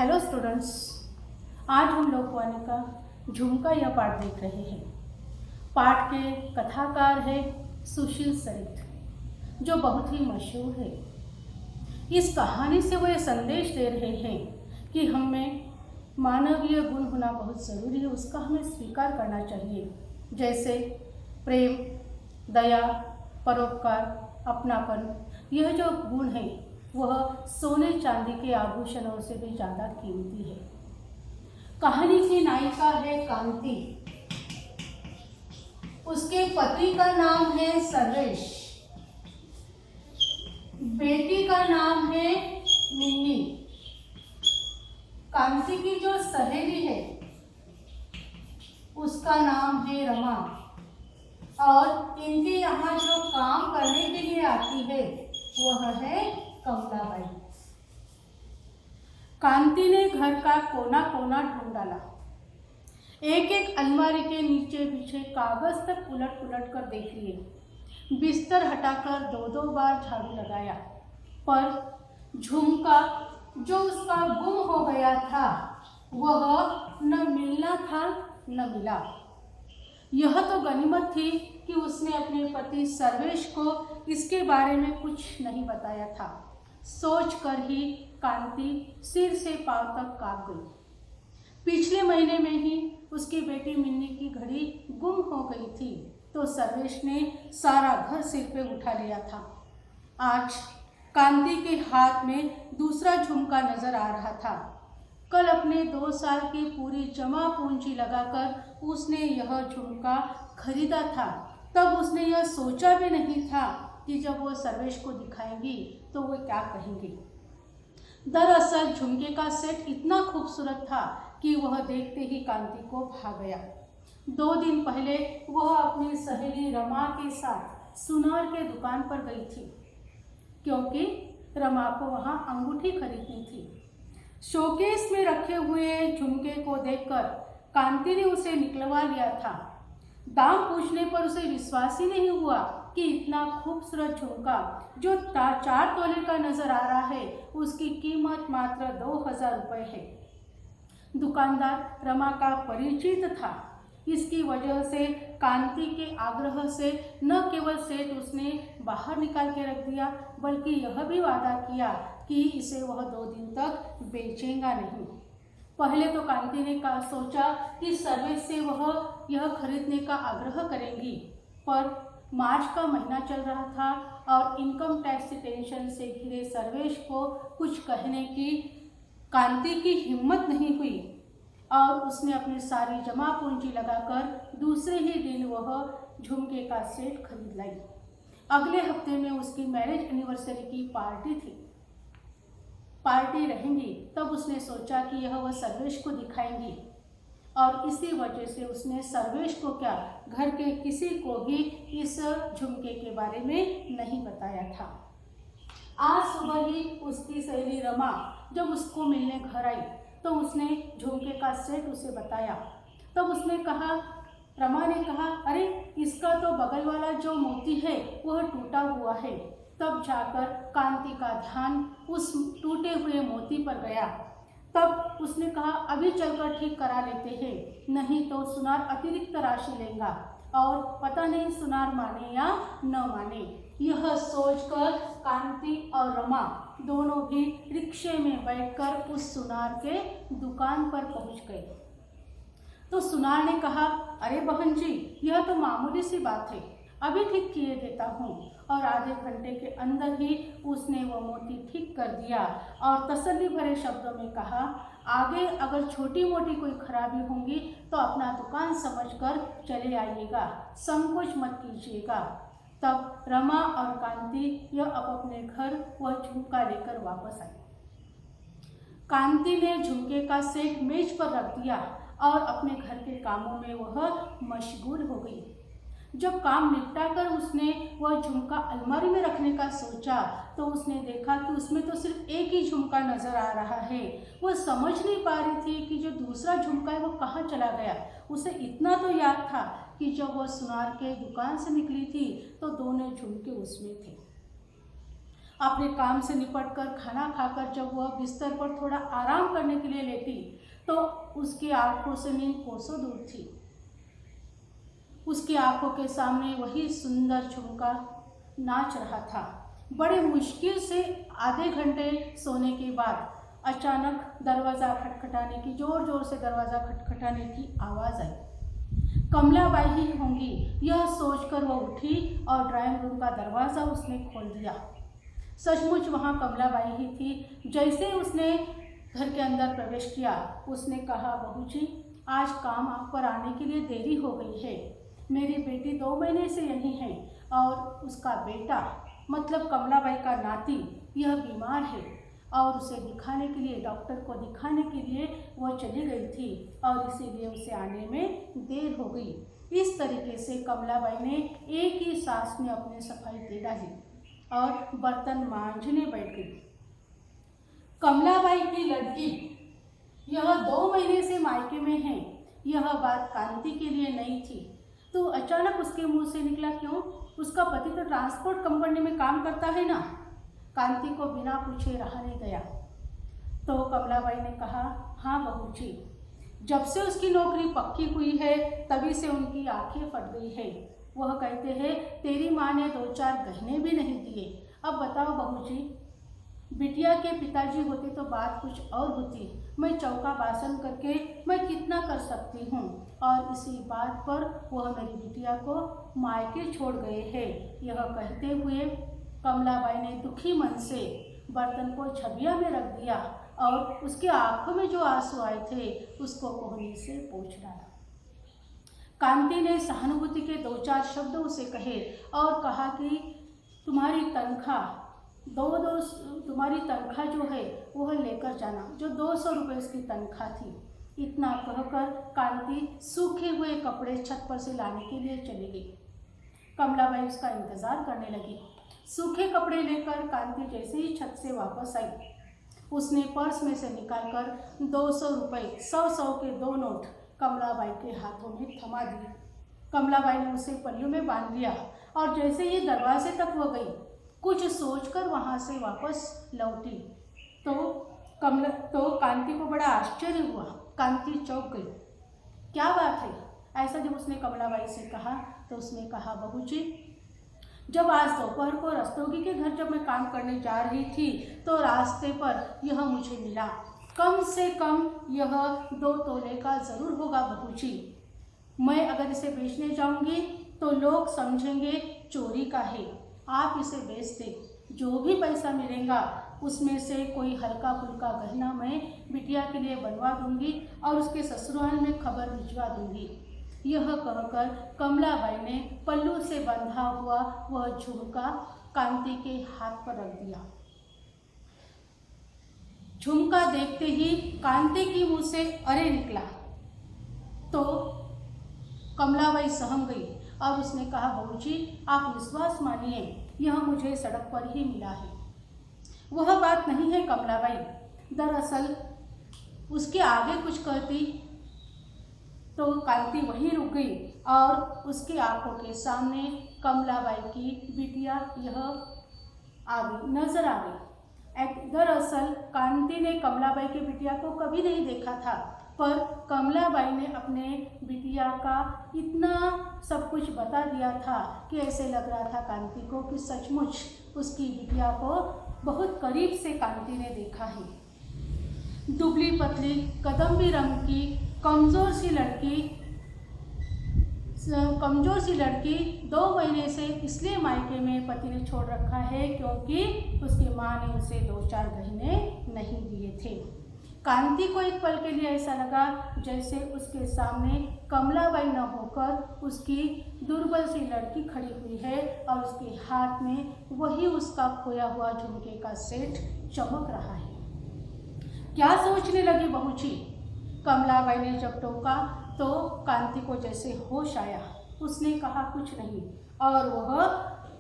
Hello students, आज हम लोकवाणी का झुमका या पाठ देख रहे हैं। पाठ के कथाकार है सुशील सरित, जो बहुत ही मशहूर है। इस कहानी से वो ये संदेश दे रहे हैं कि हमें मानवीय गुण होना बहुत ज़रूरी है, उसका हमें स्वीकार करना चाहिए, जैसे प्रेम, दया, परोपकार, अपनापन। यह जो गुण है वह सोने चांदी के आभूषणों से भी ज़्यादा कीमती है। कहानी की नायिका है कांति, उसके पति का नाम है सर्वेश, बेटी का नाम है मिन्नी। कांति की जो सहेली है उसका नाम है रमा, और इनके यहाँ जो काम करने के लिए आती है वह है कमलाबाई। कांति ने घर का कोना कोना ढूंढ डाला, एक एक अलमारी के नीचे पीछे कागज तक उलट पुलट कर देख लिए, बिस्तर हटाकर दो दो बार झाड़ू लगाया, पर झुमका जो उसका गुम हो गया था वह न मिलना था न मिला। यह तो गनीमत थी कि उसने अपने पति सर्वेश को इसके बारे में कुछ नहीं बताया था। सोच कर ही कांति सिर से पांव तक कांप गई। पिछले महीने में ही उसकी बेटी मिन्नी की घड़ी गुम हो गई थी, तो सर्वेश ने सारा घर सिर पे उठा लिया था। आज कांति के हाथ में दूसरा झुमका नजर आ रहा था। कल अपने 2 साल की पूरी जमा पूंजी लगाकर उसने यह झुमका खरीदा था। तब उसने यह सोचा भी नहीं था कि जब वो सर्वेश को दिखाएंगी तो वो क्या कहेंगे। दरअसल झुमके का सेट इतना खूबसूरत था कि वह देखते ही कांति को भा गया। 2 दिन पहले वह अपनी सहेली रमा के साथ सुनार के दुकान पर गई थी, क्योंकि रमा को वहाँ अंगूठी खरीदनी थी। शोकेस में रखे हुए झुमके को देखकर कांति ने उसे निकलवा लिया था। दाम पूछने पर उसे विश्वास ही नहीं हुआ कि इतना खूबसूरत झुमका जो 4 तोले का नजर आ रहा है उसकी कीमत मात्र 2000 रुपये है। दुकानदार रमा का परिचित था, इसकी वजह से कांति के आग्रह से न केवल सेट उसने बाहर निकाल के रख दिया, बल्कि यह भी वादा किया कि इसे वह 2 दिन तक बेचेगा नहीं। पहले तो कांति ने सोचा कि सर्वेश से वह यह खरीदने का आग्रह करेंगी, पर मार्च का महीना चल रहा था और इनकम टैक्स की टेंशन से घिरे सर्वेश को कुछ कहने की कांति की हिम्मत नहीं हुई, और उसने अपनी सारी जमा पूंजी लगाकर दूसरे ही दिन वह झुमके का सेट खरीद लाई। अगले हफ्ते में उसकी मैरिज एनिवर्सरी की पार्टी रहेंगी। तब उसने सोचा कि यह वह सर्वेश को दिखाएंगी, और इसी वजह से उसने सर्वेश को क्या, घर के किसी को भी इस झुमके के बारे में नहीं बताया था। आज सुबह ही उसकी सहेली रमा जब उसको मिलने घर आई तो उसने झुमके का सेट उसे बताया। तब रमा ने कहा, अरे इसका तो बगल वाला जो मोती है वह टूटा हुआ है। तब जाकर कांति का ध्यान उस टूटे हुए मोती पर गया। तब उसने कहा, अभी चलकर ठीक करा लेते हैं, नहीं तो सुनार अतिरिक्त राशि लेगा और पता नहीं सुनार माने या न माने। यह सोचकर कांति और रमा दोनों भी रिक्शे में बैठकर उस सुनार के दुकान पर पहुंच गए। तो सुनार ने कहा, अरे बहन जी, यह तो मामूली सी बात है, अभी ठीक किए देता हूँ। और आधे घंटे के अंदर ही उसने वो मोती ठीक कर दिया और तसल्ली भरे शब्दों में कहा, आगे अगर छोटी मोटी कोई खराबी होंगी तो अपना दुकान समझकर चले आइएगा, संकोच मत कीजिएगा। तब रमा और कांति यह अपने घर वह झुमका लेकर वापस आई। कांति ने झुमके का सेट मेज पर रख दिया और अपने घर के कामों में वह मशगूल हो गई। जब काम निपटाकर उसने वह झुमका अलमारी में रखने का सोचा तो उसने देखा कि उसमें तो सिर्फ एक ही झुमका नजर आ रहा है। वह समझ नहीं पा रही थी कि जो दूसरा झुमका है वो कहाँ चला गया। उसे इतना तो याद था कि जब वह सुनार के दुकान से निकली थी तो दोनों झुमके उसमें थे। अपने काम से निपटकर खाना खाकर जब वह बिस्तर पर थोड़ा आराम करने के लिए लेटी तो उसकी आंखों से नींद कोसों दूर थी। उसकी आंखों के सामने वही सुंदर झुमका नाच रहा था। बड़े मुश्किल से आधे घंटे सोने के बाद अचानक दरवाज़ा खटखटाने की जोर से दरवाज़ा खटखटाने की आवाज़ आई। कमलाबाई ही होंगी, यह सोचकर वह उठी और ड्राइंग रूम का दरवाज़ा उसने खोल दिया। सचमुच वहाँ कमलाबाई ही थी। जैसे ही उसने घर के अंदर प्रवेश किया उसने कहा, बहू जी आज काम आप पर आने के लिए देरी हो गई है। मेरी बेटी 2 महीने से यहीं है और उसका बेटा मतलब कमलाबाई का नाती यह बीमार है और उसे दिखाने के लिए डॉक्टर को दिखाने के लिए वह चली गई थी और इसीलिए उसे आने में देर हो गई। इस तरीके से कमलाबाई ने एक ही सांस में अपनी सफाई दे डाली और बर्तन मांझने बैठ गई। कमलाबाई की लड़की यह 2 महीने से मायके में है, यह बात कांति के लिए नहीं थी। तो अचानक उसके मुंह से निकला, क्यों? उसका पति तो ट्रांसपोर्ट कंपनी में काम करता है ना। कांति को बिना पूछे रहा नहीं गया। तो कमलाबाई ने कहा, हाँ बहू जी, जब से उसकी नौकरी पक्की हुई है तभी से उनकी आंखें फट गई है। वह कहते हैं तेरी माँ ने 2-4 गहने भी नहीं दिए। अब बताओ बहू जी, बिटिया के पिताजी होते तो बात कुछ और होती। मैं चौका बासन करके मैं कितना कर सकती हूँ, और इसी बात पर वह मेरी बिटिया को मायके छोड़ गए हैं। यह कहते हुए कमलाबाई ने दुखी मन से बर्तन को छबिया में रख दिया और उसके आंखों में जो आंसू आए थे उसको कोहनी से पोंछ डाला। कांति ने सहानुभूति के 2-4 शब्द उसे कहे और कहा कि तुम्हारी तनख्वाह तुम्हारी तनख्वाह जो है वह लेकर जाना, जो 200 रुपये उसकी तनख्वाह थी। इतना कहकर कांति सूखे हुए कपड़े छत पर से लाने के लिए चली गई। कमलाबाई उसका इंतज़ार करने लगी। सूखे कपड़े लेकर कांति जैसे ही छत से वापस आई, उसने पर्स में से निकालकर 200 रुपये 100 के 2 नोट कमलाबाई के हाथों में थमा दिए। कमलाबाई ने उसे पल्लू में बांध लिया और जैसे ही दरवाजे तक वो गई, कुछ सोचकर वहाँ से वापस लौटी तो कांति को बड़ा आश्चर्य हुआ। कांति चौंक गई। क्या बात है? ऐसा जब उसने कमलाबाई से कहा तो उसने कहा, बहू जी, जब आज दोपहर को रस्तोगी के घर जब मैं काम करने जा रही थी तो रास्ते पर यह मुझे मिला। कम से कम यह 2 तोले का ज़रूर होगा बहू जी। मैं अगर इसे बेचने जाऊंगी तो लोग समझेंगे चोरी का है। आप इसे बेच दें, जो भी पैसा मिलेगा उसमें से कोई हल्का फुल्का गहना मैं बिटिया के लिए बनवा दूंगी और उसके ससुराल में खबर भिजवा दूंगी। यह कहकर कमलाबाई ने पल्लू से बंधा हुआ वह झुमका कांति के हाथ पर रख दिया। झुमका देखते ही कांति की मुंह से अरे निकला तो कमलाबाई सहम गई और उसने कहा, बहू जी आप विश्वास मानिए, यह मुझे सड़क पर ही मिला है। वह बात नहीं है कमलाबाई। दरअसल उसके आगे कुछ कहती तो कांति वहीं रुक गई और उसकी आंखों के सामने कमलाबाई की बिटिया यह नजर आ गई। दरअसल कांति ने कमलाबाई की बिटिया को कभी नहीं देखा था, पर कमलाबाई ने अपने बिटिया का इतना सब कुछ बता दिया था कि ऐसे लग रहा था कांति को कि सचमुच उसकी बिटिया को बहुत करीब से कांति ने देखा है। दुबली पतली कदम्बी रंग की कमज़ोर सी लड़की 2 महीने से इसलिए मायके में पति ने छोड़ रखा है क्योंकि उसकी माँ ने उसे 2-4 गहने नहीं दिए थे। कांति को एक पल के लिए ऐसा लगा जैसे उसके सामने कमलाबाई न होकर उसकी दुर्बल सी लड़की खड़ी हुई है और उसके हाथ में वही उसका खोया हुआ झुमके का सेट चमक रहा है। क्या सोचने लगी बहू जी? कमलाबाई ने जब टोका तो कांति को जैसे होश आया। उसने कहा कुछ नहीं और वह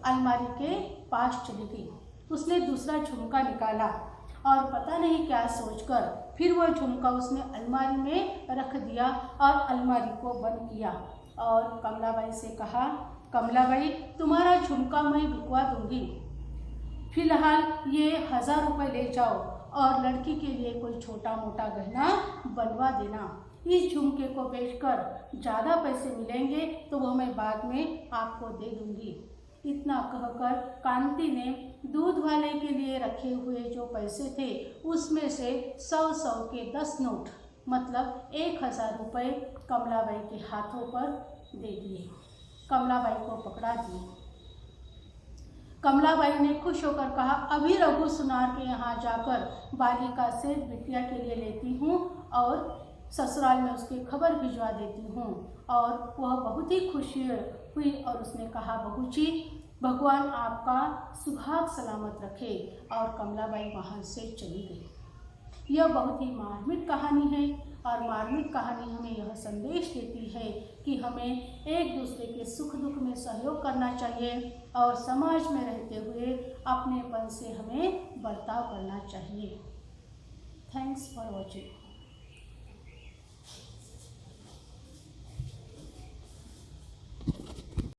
अलमारी के पास चली गई। उसने दूसरा झुमका निकाला और पता नहीं क्या सोचकर फिर वह झुमका उसने अलमारी में रख दिया और अलमारी को बंद किया और कमलाबाई से कहा, कमलाबाई तुम्हारा झुमका मैं बिकवा दूंगी। फिलहाल ये 1000 रुपये ले जाओ और लड़की के लिए कोई छोटा मोटा गहना बनवा देना। इस झुमके को बेचकर ज़्यादा पैसे मिलेंगे तो वो मैं बाद में आपको दे दूँगी। इतना कहकर कांति ने दूध वाले के लिए रखे हुए जो पैसे थे उसमें से 100 के 10 नोट मतलब 1000 रुपये कमलाबाई के हाथों पर दे दिए। कमलाबाई को पकड़ा दिए। कमलाबाई ने खुश होकर कहा, अभी रघु सुनार के यहाँ जाकर बालिका से बिटिया के लिए लेती हूँ और ससुराल में उसकी खबर भिजवा देती हूँ। और वह बहुत ही खुशी हुई और उसने कहा, बहू जी भगवान आपका सुहाग सलामत रखे। और कमलाबाई वहाँ से चली गई। यह बहुत ही मार्मिक कहानी है और मार्मिक कहानी हमें यह संदेश देती है कि हमें एक दूसरे के सुख दुख में सहयोग करना चाहिए और समाज में रहते हुए अपनेपन से हमें बर्ताव करना चाहिए। Thanks for watching.